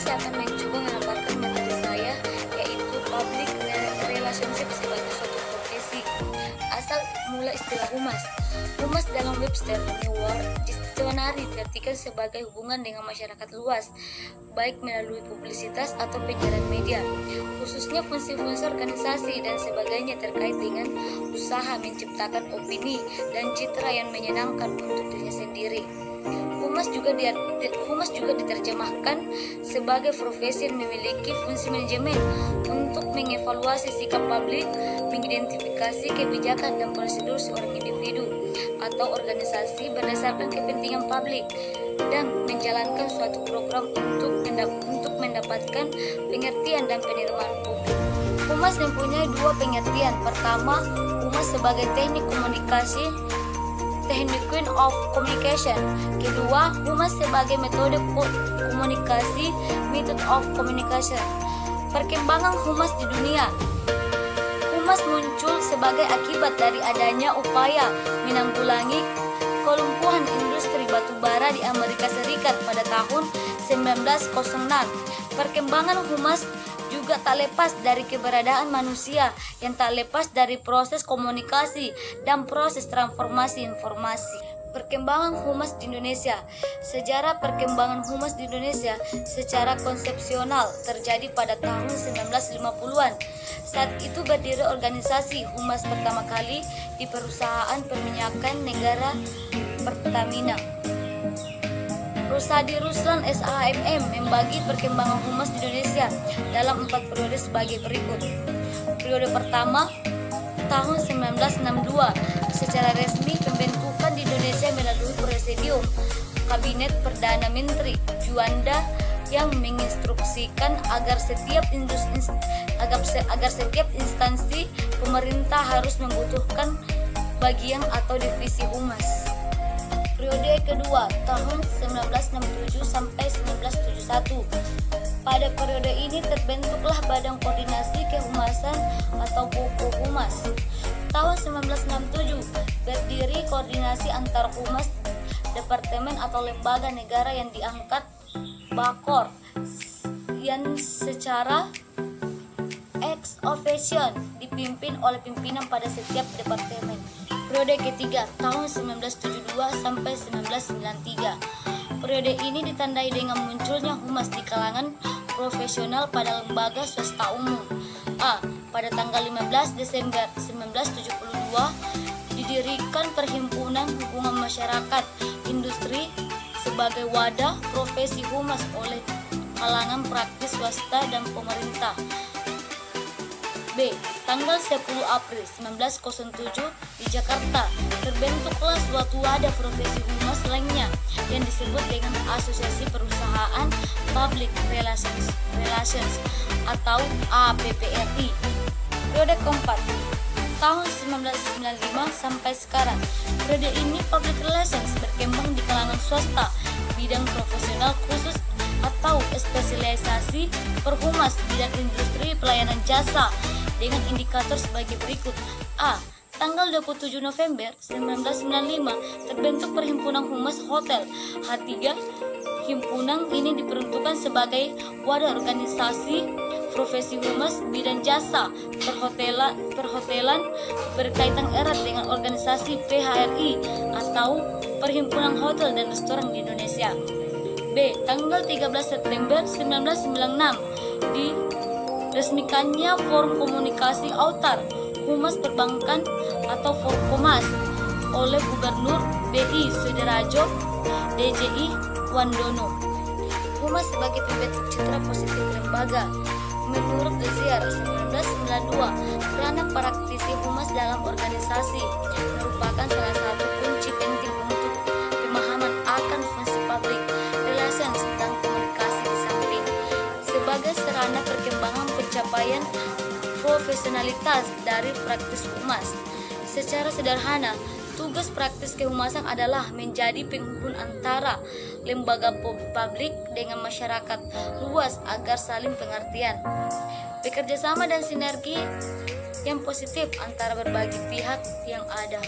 saya akan mencoba memaparkan materi saya, yaitu public relationship sebagai suatu profesi. Asal mula istilah humas. Humas dalam Webster New Dictionary diartikan sebagai hubungan dengan masyarakat luas, baik melalui publisitas atau penyiaran media, khususnya fungsi-fungsi organisasi dan sebagainya terkait dengan usaha menciptakan opini dan citra yang menyenangkan untuk dirinya sendiri. Humas juga diterjemahkan sebagai profesi yang memiliki fungsi manajemen untuk mengevaluasi sikap publik, mengidentifikasi kebijakan dan prosedur seorang individu atau organisasi berdasarkan kepentingan publik, dan menjalankan suatu program untuk mendapatkan pengertian dan penerimaan publik. Humas mempunyai dua pengertian. Pertama, humas sebagai teknik komunikasi, technique of communication. Kedua, humas sebagai metode komunikasi, method of communication. Perkembangan humas di dunia. Humas muncul sebagai akibat dari adanya upaya menanggulangi kelumpuhan industri batubara di Amerika Serikat pada tahun 1906. Perkembangan humas juga tak lepas dari keberadaan manusia yang tak lepas dari proses komunikasi dan proses transformasi informasi. Perkembangan humas di Indonesia. Sejarah perkembangan humas di Indonesia secara konsepsional terjadi pada tahun 1950-an. Saat itu berdiri organisasi humas pertama kali di perusahaan perminyakan negara Pertamina. Rusadi Ruslan SHMM membagi perkembangan humas di Indonesia dalam 4 periode sebagai berikut. Periode pertama, tahun 1962, secara resmi pembentukan di Indonesia melalui Presidium Kabinet Perdana Menteri Juanda yang menginstruksikan agar setiap instansi pemerintah harus membutuhkan bagian atau divisi humas. Periode kedua, tahun 1967 sampai 1971. Pada periode ini terbentuklah Badan Koordinasi Kehumasan atau Humas. Tahun 1967 berdiri koordinasi antar humas departemen atau lembaga negara yang diangkat Bakor yang secara ex officio dipimpin oleh pimpinan pada setiap departemen. Periode ketiga, tahun 1972 sampai 1993. Periode ini ditandai dengan munculnya humas di kalangan profesional pada lembaga swasta umum. Pada tanggal 15 Desember 1972 didirikan Perhimpunan Hubungan Masyarakat Industri sebagai wadah profesi humas oleh kalangan praktis swasta dan pemerintah. B. Tanggal 10 April 1907 di Jakarta terbentuklah suatu wadah profesi humas lainnya yang disebut dengan Asosiasi Perusahaan Public Relations atau APPRI. Periode keempat, tahun 1995 sampai sekarang. Periode ini public relations berkembang di kalangan swasta, bidang profesional khusus atau spesialisasi perhumas, bidang industri pelayanan jasa, dengan indikator sebagai berikut. Tanggal 27 November 1995 terbentuk Perhimpunan Humas Hotel H3. Himpunan ini diperuntukkan sebagai wadah organisasi profesi humas bidang jasa perhotelan berkaitan erat dengan organisasi PHRI atau Perhimpunan Hotel dan Restoran di Indonesia. B. Tanggal 13 September 1996 diresmikannya Forum Komunikasi Autar Humas Perbankan atau Forkomas oleh Gubernur BI Sudirajo DJI Wandono. Humas sebagai pembentuk citra positif lembaga. Menurut Geziar 1992, peranan praktisi humas dalam organisasi merupakan salah satu kunci penting untuk pemahaman akan fungsi public relations dan komunikasi di samping sebagai sarana perkembangan pencapaian profesionalitas dari praktis humas. Secara sederhana, tugas praktis kehumasan adalah menjadi penghubung antara lembaga publik dengan masyarakat luas agar saling pengertian, bekerja sama dan sinergi yang positif antara berbagai pihak yang ada.